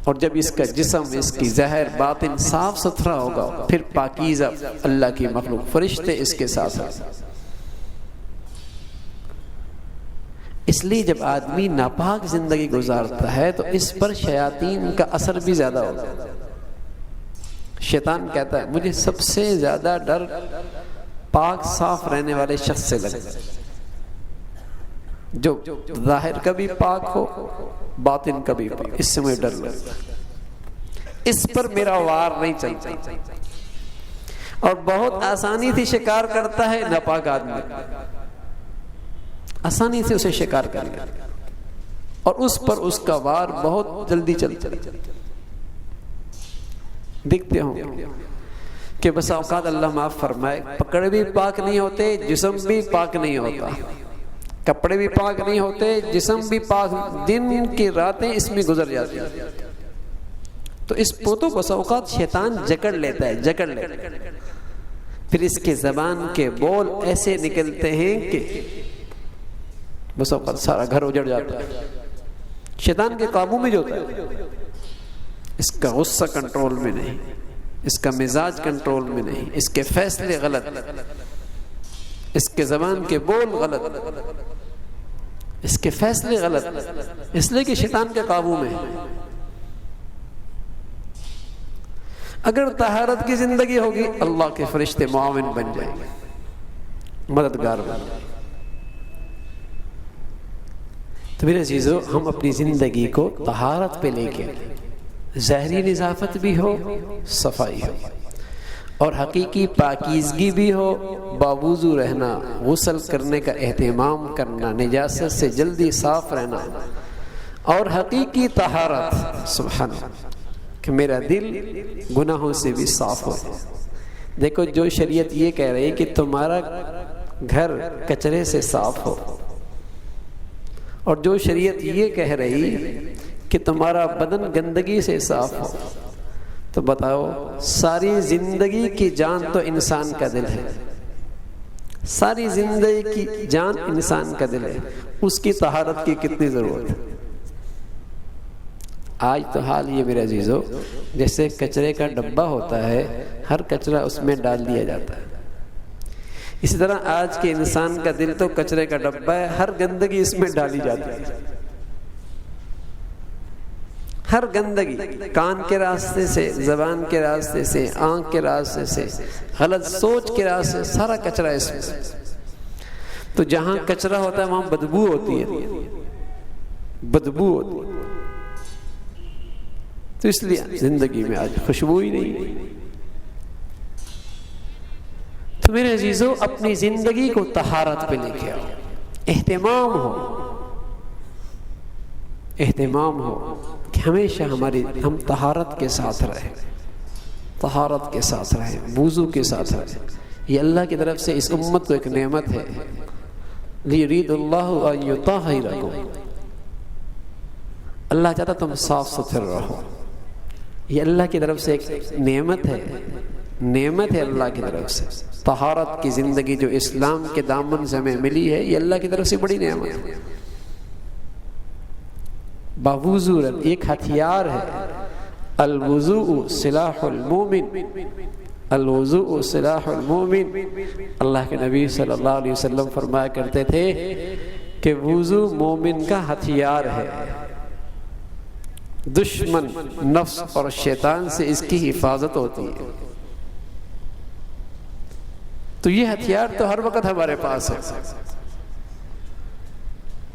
اور جب اس کا جسم، اس کی ظاہر باطن صاف ستھرا ہوگا، پھر پاکیزہ اللہ کی مخلوق، فرشتے اس کے ساتھ ہیں۔ اس لیے جب آدمی ناپاک زندگی گزارتا ہے تو اس پر شیاطین کا اثر بھی زیادہ ہوتا ہے۔ شیطان کہتا ہے مجھے سب سے زیادہ ڈر پاک صاف رہنے والے شخص سے لگتا ہے، جو ظاہر کا بھی پاک ہو، باطن کا بھی پاک، اس سے مجھے ڈر لگتا ہے، اس پر میرا وار نہیں چلتا، اور بہت آسانی سے شکار کرتا ہے ناپاک آدمی، آسانی سے اسے شکار کر لیا، اور اس پر اس کا وار بہت جلدی چلتا ہے۔ دیکھتے ہوں کہ بس اوقات اللہ معاف فرمائے، پکڑے بھی پاک نہیں ہوتے، جسم بھی پاک نہیں ہوتا، کپڑے بھی پاک نہیں ہوتے، جسم بھی پاک، دن کی راتیں اس میں گزر جاتی ہیں، تو اس پوتوں بس اوقات شیطان جکڑ لیتا ہے، پھر اس کے زبان کے بول ایسے نکلتے ہیں کہ بس اوقات سارا گھر اجڑ جاتا ہے۔ شیطان کے قابو میں جو ہوتا ہے، اس کا غصہ کنٹرول میں نہیں، اس کا مزاج کنٹرول میں نہیں، اس کے فیصلے غلط، اس کے زبان کے بول غلط، اس کے فیصلے غلط، اس لیے کہ شیطان کے قابو میں۔ اگر طہارت کی زندگی ہوگی، اللہ کے فرشتے معاون بن جائیں گے، مددگار بن جائیں گے۔ تو میرے عزیزو، ہم اپنی زندگی کو طہارت پہ لے کے، ظاہری نظافت بھی ہو، صفائی ہو، اور حقیقی پاکیزگی بھی ہو، باوضو رہنا، غسل کرنے کا اہتمام کرنا، نجاست سے جلدی صاف رہنا، اور حقیقی طہارت، سبحان اللہ، کہ میرا دل گناہوں سے بھی صاف ہو۔ دیکھو، جو شریعت یہ کہہ رہی ہے کہ تمہارا گھر کچرے سے صاف ہو، اور جو شریعت یہ کہہ رہی کہ تمہارا بدن گندگی سے صاف ہو، تو بتاؤ ساری زندگی کی جان تو انسان کا دل ہے، ساری زندگی کی جان انسان کا دل ہے، اس کی طہارت کی کتنی ضرورت ہے۔ آج تو حال یہ میرے عزیزو، جیسے کچرے کا ڈبہ ہوتا ہے، ہر کچرا اس میں ڈال دیا جاتا ہے، اسی طرح آج کے انسان کا دل تو کچرے کا ڈبہ ہے، ہر گندگی اس میں ڈالی جاتی ہے، ہر گندگی، کان کے راستے سے، زبان کے راستے سے، آنکھ کے راستے سے، غلط سوچ کے راستے سے، سارا کچرا اس میں۔ تو جہاں کچرا ہوتا ہے وہاں بدبو ہوتی ہے، بدبو ہوتی ہے، تو اس لیے زندگی میں آج خوشبو ہی نہیں۔ تو میرے عزیزو، اپنی زندگی کو طہارت پہ لے کے آؤ، اہتمام ہو، اہتمام ہو کہ ہمیشہ ہم طہارت کے ساتھ رہیں، طہارت کے ساتھ رہیں، وضو کے ساتھ رہیں۔ یہ اللہ کی طرف سے اس امت کو ایک نعمت ہے، لیرید اللہ ان یطہرکم، اللہ چاہتا تم صاف ستھرے رہو، یہ اللہ کی طرف سے ایک نعمت ہے، نعمت ہے اللہ کی طرف سے۔ طہارت کی زندگی جو اسلام کے دامن سے ہمیں ملی ہے، یہ اللہ کی طرف سے بڑی نعمت ہے۔ باوضو ایک ہتھیار ہے، الوضوء سلاح المومن، الوضوء سلاح المومن۔ اللہ کے نبی صلی اللہ علیہ وسلم فرمایا کرتے تھے کہ وضو مومن کا ہتھیار ہے، دشمن نفس اور شیطان سے اس کی حفاظت ہوتی ہے۔ تو یہ ہتھیار تو ہر وقت ہمارے پاس ہے،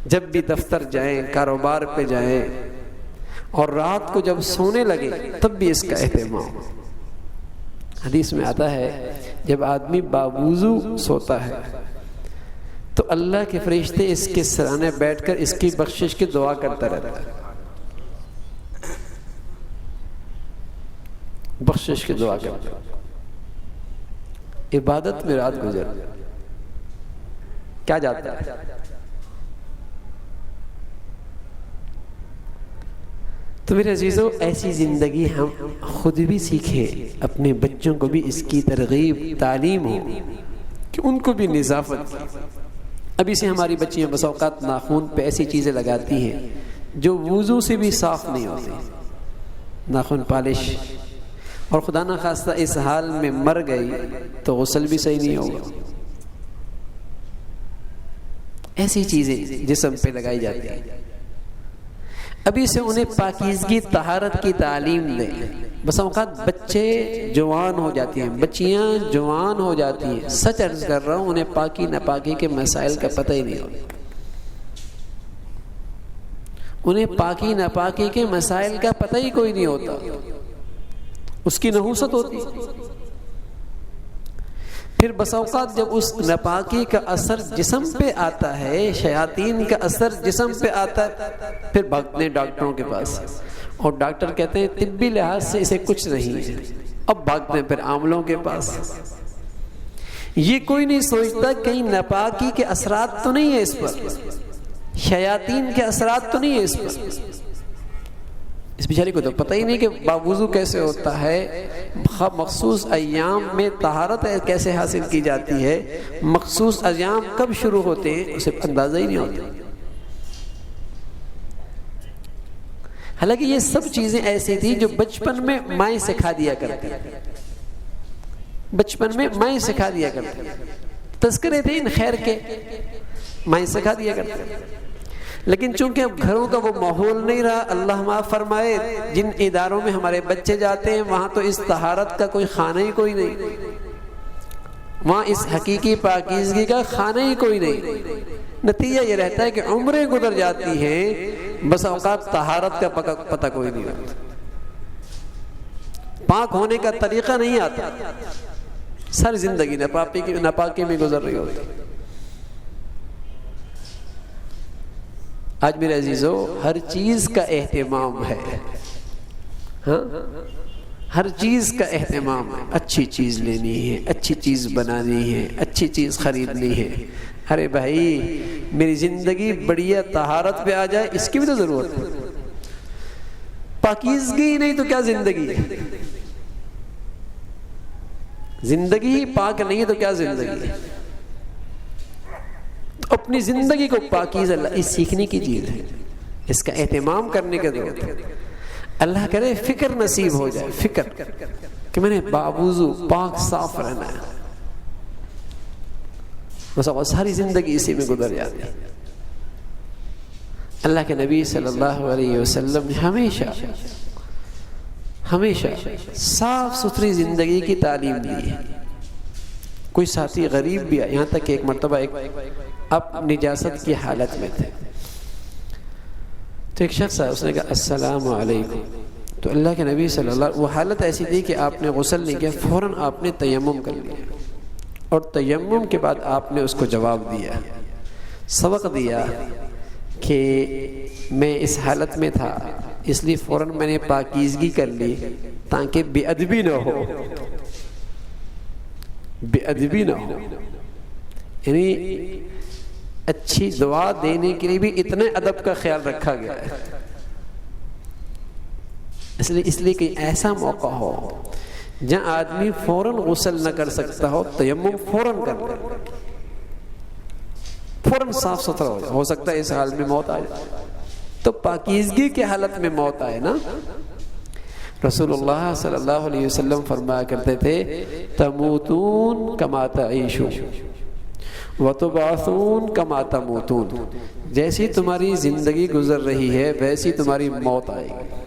جب بھی دفتر جائیں، کاروبار پہ جائیں، اور رات کو جب سونے لگے تب بھی اس کا اہتمام۔ حدیث میں آتا ہے جب آدمی باوضو سوتا ہے تو اللہ کے فرشتے اس کے سرانے بیٹھ کر اس کی بخشش کی دعا کرتا رہتا ہے، بخشش کی دعا کرتا ہے۔ عبادت میں رات گزر کیا جاتا ہے؟ تو میرے عزیزو، ایسی زندگی ہم خود بھی سیکھیں، اپنے بچوں کو بھی اس کی ترغیب تعلیم ہو کہ ان کو بھی نظافت۔ ابھی سے ہماری بچیاں بس اوقات ناخن پہ ایسی چیزیں لگاتی ہیں جو وضو سے بھی صاف نہیں ہوتی، ناخن پالش، اور خدا نہ خواستہ اس حال میں مر گئی تو غسل بھی صحیح نہیں ہوگا۔ ایسی چیزیں جسم پہ لگائی جاتی ہیں، ابھی سے انہیں پاکیزگی طہارت کی تعلیم دیں۔ بس اوقات بچے جوان ہو جاتی ہیں، بچیاں جوان ہو جاتی ہیں، سچ عرض کر رہا ہوں، انہیں پاکی ناپاکی کے مسائل کا پتہ ہی نہیں ہوتا، انہیں پاکی ناپاکی کے مسائل کا پتہ ہی کوئی نہیں ہوتا، اس کی نحوست ہوتی۔ پھر بس اوقات جب اس ناپاکی کا اثر جسم پہ آتا ہے، شیاطین کا اثر جسم پہ آتا ہے، پھر بھاگتے ہیں ڈاکٹروں کے پاس، اور ڈاکٹر کہتے ہیں طبی لحاظ سے اسے کچھ نہیں ہے، اب بھاگتے ہیں پھر عاملوں کے پاس۔ یہ کوئی نہیں سوچتا کہیں ناپاکی کے اثرات تو نہیں ہے اس پر، شیاطین کے اثرات تو نہیں ہے اس پر۔ اس بیچاری کو تو پتہ ہی نہیں کہ باوضو کیسے ہوتا ہے، مخصوص ایام میں طہارت کیسے حاصل کی جاتی ہے، مخصوص ایام کب شروع ہوتے ہیں اسے اندازہ ہی نہیں ہوتا۔ حالانکہ یہ سب چیزیں ایسی تھی جو بچپن میں مائیں سکھا دیا کرتی، بچپن میں مائیں سکھا دیا کرتی، تذکرے تھے ان خیر کے، مائیں سکھا دیا کرتی۔ لیکن چونکہ اب گھروں کا وہ ماحول نہیں رہا، اللہ معاف فرمائے، جن اداروں میں ہمارے بچے جاتے ہیں وہاں تو اس طہارت کا کوئی خانہ ہی کوئی نہیں، وہاں اس حقیقی پاکیزگی کا خانہ ہی کوئی نہیں۔ نتیجہ یہ رہتا ہے کہ عمریں گزر جاتی ہیں، بس اوقات طہارت کا پتہ کوئی نہیں ہوتا، پاک ہونے کا طریقہ نہیں آتا، ساری زندگی ناپاکی میں گزر رہی ہوتی۔ آج میرے عزیزو، ہر چیز کا اہتمام ہے، ہاں ہر چیز کا اہتمام ہے، اچھی چیز لینی ہے، اچھی چیز بنانی ہے، اچھی چیز خریدنی ہے۔ ارے بھائی، میری زندگی بڑھیا طہارت پہ آ جائے، اس کی بھی تو ضرورت ہے۔ پاکیزگی ہی نہیں تو کیا زندگی ہے؟ زندگی ہی پاک نہیں ہے تو کیا زندگی ہے؟ اپنی زندگی کو پاکیزہ، اس سیکھنے کی چیز ہے، اس کا اہتمام کرنے کی ضرورت ہے۔ اللہ کرے فکر نصیب ہو جائے، فکر کہ میں نے باوضو پاک صاف رہنا ہے، بس ساری زندگی اسی میں گزر جاتی ہے۔ اللہ کے نبی صلی اللہ علیہ وسلم نے ہمیشہ صاف ستھری زندگی کی تعلیم دی ہے۔ کوئی ساتھی غریب بھی ہے، یہاں تک کہ ایک مرتبہ اب نجاست کی حالت میں تھے، تو ایک شخص آیا، اس نے کہا السلام علیکم، تو اللہ کے نبی صلی اللہ علیہ وسلم، وہ حالت ایسی تھی کہ آپ نے غسل نہیں کیا، فوراً آپ نے تیمم کر لیا، اور تیمم کے بعد آپ نے اس کو جواب دیا، سبق دیا کہ میں اس حالت میں تھا، اس لیے فوراً میں نے پاکیزگی کر لی تاکہ بے ادبی نہ ہو، بے ادبی نہ ہو، یعنی اچھی دعا دینے کے لیے بھی اتنے ادب کا خیال رکھا گیا ہے، اس لیے کہ ایسا موقع ہو جہاں آدمی فوراً غسل نہ کر سکتا ہو، تیمم فوراً کر لے، فوراً صاف ستھرا ہو جائے، ہو سکتا ہے اس حال میں موت آ جائے تو پاکیزگی کی حالت میں موت آئے نا۔ رسول اللہ صلی اللہ علیہ وسلم فرمایا کرتے تھے تموتون کما تعیشون وتبعثون کما تموتون، جیسی تمہاری زندگی گزر رہی ہے ویسی تمہاری موت آئے گی۔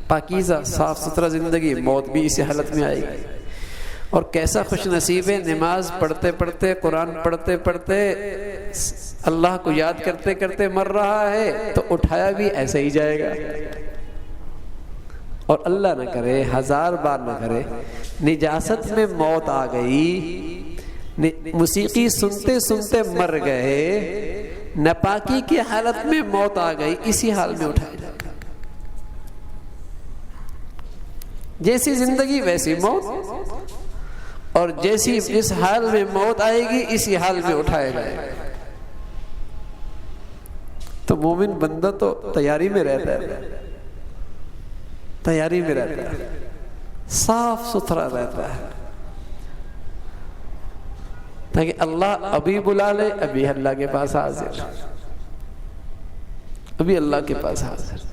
پاکیزہ صاف ستھرا زندگی، موت بھی اسی حالت میں آئے گی۔ اور کیسا خوش نصیب ہے، نماز پڑھتے پڑھتے، قرآن پڑھتے پڑھتے، اللہ کو یاد کرتے کرتے مر رہا ہے تو اٹھایا بھی ایسا ہی جائے گا۔ اور اللہ نہ کرے، ہزار بار نہ کرے، نجاست میں موت آ گئی، موسیقی سنتے سنتے مر گئے، ناپاکی کی حالت میں موت آ گئی، اسی حال میں اٹھایا جائے گا۔ جیسی زندگی ویسی موت، اور جیسی جس حال میں موت آئے گی اسی حال میں اٹھایا جائے گا۔ تو مومن بندہ تو تیاری میں رہتا ہے، تیاری میں رہتا ہے، صاف ستھرا رہتا ہے، تاکہ اللہ ابھی بلا لے، ابھی اللہ کے پاس حاضر، ابھی اللہ کے پاس حاضر۔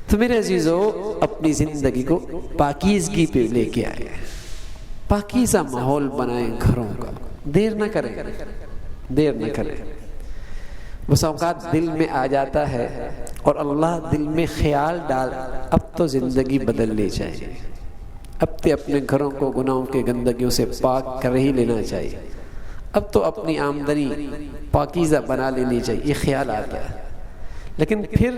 تو میرے عزیزو، اپنی زندگی کو پاکیزگی پہ لے کے آئے، پاکیزہ ماحول بنائیں گھروں کا، دیر نہ کریں، دیر نہ کریں۔ بس اوقات دل میں آ جاتا ہے اور اللہ دل میں خیال ڈال، اب تو زندگی بدلنی چاہیے، اب تو اپنے گھروں کو گناہوں کے گندگیوں سے پاک کر ہی لینا چاہیے، اب تو اپنی آمدنی پاکیزہ بنا لینی چاہیے، یہ خیال آتا ہے۔ لیکن پھر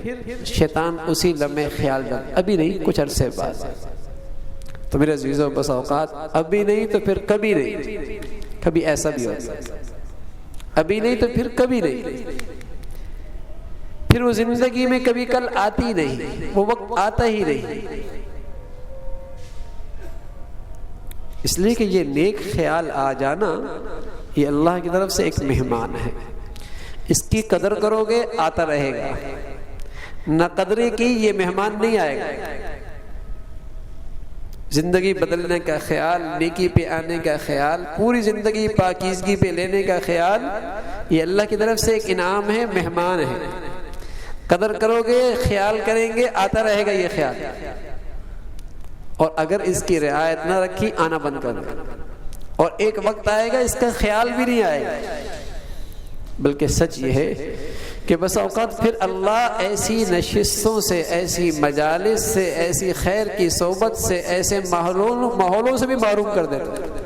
شیطان اسی لمحے خیال ڈال، ابھی نہیں، کچھ عرصے بعد۔ تو میرے عزیزوں، بس اوقات ابھی نہیں تو پھر کبھی نہیں، کبھی ایسا بھی ہوتا ہے، ابھی نہیں تو پھر کبھی نہیں، پھر وہ زندگی میں کبھی کل آتی نہیں، وہ وقت آتا ہی نہیں۔ اس لیے کہ یہ نیک خیال آ جانا یہ اللہ کی طرف سے ایک مہمان ہے، اس کی قدر کرو گے آتا رہے گا، نہ قدرے کی یہ مہمان نہیں آئے گا۔ زندگی بدلنے کا خیال، نیکی پہ آنے کا خیال، پوری زندگی پاکیزگی پہ لینے کا خیال، یہ اللہ کی طرف سے ایک انعام ہے، مہمان ہے۔ قدر کرو گے، خیال کریں گے، آتا رہے گا یہ خیال، اور اگر اس کی رعایت نہ رکھی آنا بند کر دو، اور ایک وقت آئے گا اس کا خیال بھی نہیں آئے گا۔ بلکہ سچ یہ ہے کہ بس اوقات پھر اللہ ایسی نشستوں سے، ایسی مجالس سے، ایسی خیر کی صحبت سے، ایسے ماحولوں سے بھی محروم کر دیتا ہے۔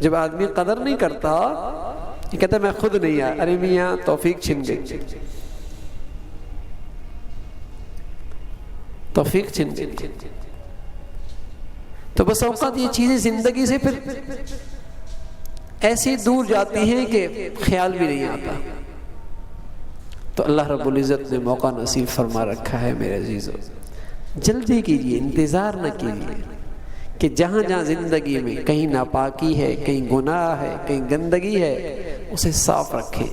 جب آدمی قدر نہیں کرتا، یہ کہتا ہے میں خود نہیں آیا، ارے میاں توفیق چھن گئی، توفیق چھن گئی۔ تو بس اوقات یہ چیزیں زندگی سے پھر ایسی دور جاتی ہیں کہ خیال بھی نہیں آتا۔ تو اللہ رب العزت نے موقع نصیب فرما رکھا ہے میرے عزیزو، جلدی کیجئے، انتظار نہ کیجئے کہ جہاں جہاں زندگی میں کہیں ناپاکی ہے، کہیں گناہ ہے، کہیں گندگی ہے، اسے صاف رکھیں،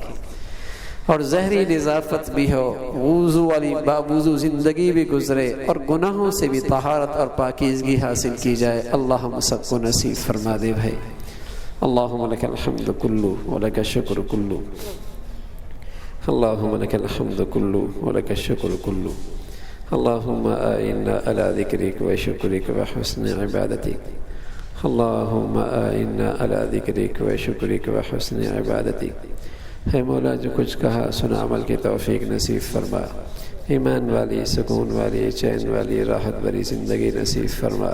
اور ظاہری نظافت بھی ہو، وضو والی باوضو زندگی بھی گزرے، اور گناہوں سے بھی طہارت اور پاکیزگی حاصل کی جائے۔ اللہ ہم سب کو نصیب فرما دے بھائی۔ اللہم لک الحمد کلو ولک الشکر کلو، اللهم لك الحمد كله ولك الشكر كله. اللهم أعنا على ذكرك وشكرك وحسن عبادتك. اللهم أعنا على ذكرك وشكرك وحسن عبادتك. ہے مولا جو کچھ کہا سنا عمل کی توفیق نصیب فرما. ایمان والی، سکون والی، چین والی، راحت بری زندگی نصیب فرما.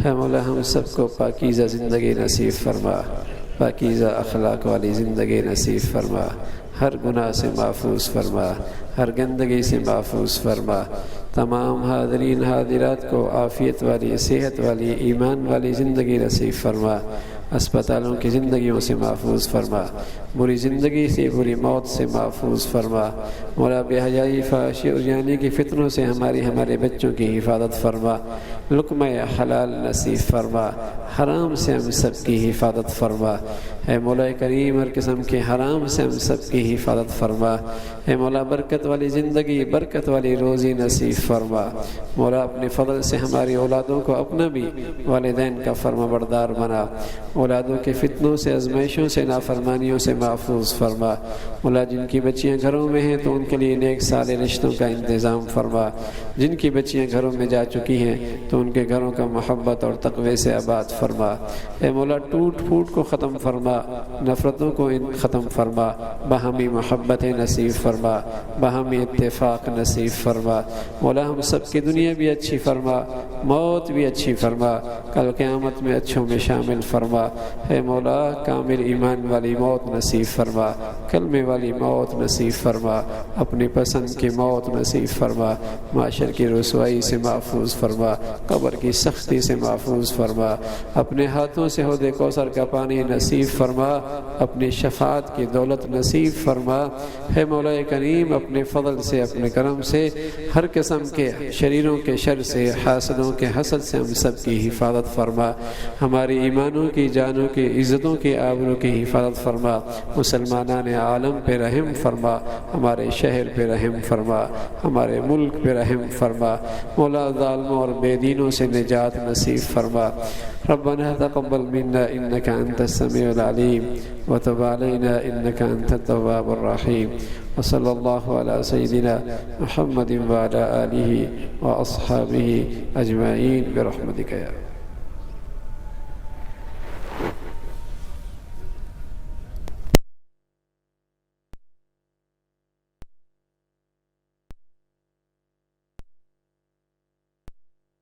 ہے مولا ہم سب کو پاکیزہ زندگی نصیب فرما، پاکیزہ اخلاق والی زندگی نصیب فرما. ہر گناہ سے محفوظ فرما، ہر گندگی سے محفوظ فرما. تمام حاضرین حاضرات کو عافیت والی، صحت والی، ایمان والی زندگی نصیب فرما. اسپتالوں کی زندگیوں سے محفوظ فرما، بری زندگی سے، بری موت سے محفوظ فرما. مولا بے حیائی، فحاشی اور جانی کی فتنوں سے ہمارے بچوں کی حفاظت فرما. لقمہ حلال نصیب فرما، حرام سے ہم سب کی حفاظت فرما. اے مولا کریم ہر قسم کے حرام سے ہم سب کی حفاظت فرما. اے مولا برکت والی زندگی، برکت والی روزی نصیب فرما. مولا اپنے فضل سے ہماری اولادوں کو اپنا بھی والدین کا فرما بردار بنا. اولادوں کے فتنوں سے، آزمائشوں سے، نافرمانیوں سے محفوظ فرما. مولا جن کی بچیاں گھروں میں ہیں تو ان کے لیے نیک صالح رشتوں کا انتظام فرما. جن کی بچیاں گھروں میں جا چکی ہیں تو ان کے گھروں کا محبت اور تقوی سے آباد فرما. اے مولا ٹوٹ پھوٹ کو ختم فرما، نفرتوں کو ختم فرما. باہمی محبت نصیب فرما، باہمی اتفاق نصیب فرما. مولا ہم سب کی دنیا بھی اچھی فرما، موت بھی اچھی فرما. کل قیامت میں اچھوں میں شامل فرما. اے مولا کامل ایمان والی موت نصیب فرما، کلمے والی موت نصیب فرما، اپنی پسند کی موت نصیب فرما. معاشر کی رسوائی سے محفوظ فرما، قبر کی سختی سے محفوظ فرما. اپنے ہاتھوں سے حوض کوثر کا پانی نصیب فرما، اپنی شفاعت کی دولت نصیب فرما. اے مولا کریم اپنے فضل سے، اپنے کرم سے ہر قسم کے شریروں کے شر سے، حاسدوں کے حسد سے ہم سب کی حفاظت فرما. ہماری ایمانوں کی، جانوں کی، عزتوں کی، آبروں کی حفاظت فرما. مسلمانان عالم پہ رحم فرما، ہمارے شہر پہ رحم فرما، ہمارے ملک پہ رحم فرما. مولا ظالموں اور بے دینوں سے نجات نصیب فرما. ربنا تقبل منا انك انت السميع العليم وتب علينا انك انت التواب الرحيم. وصلى الله على سيدنا محمد وعلى آله وأصحابه أجمعين برحمتك يا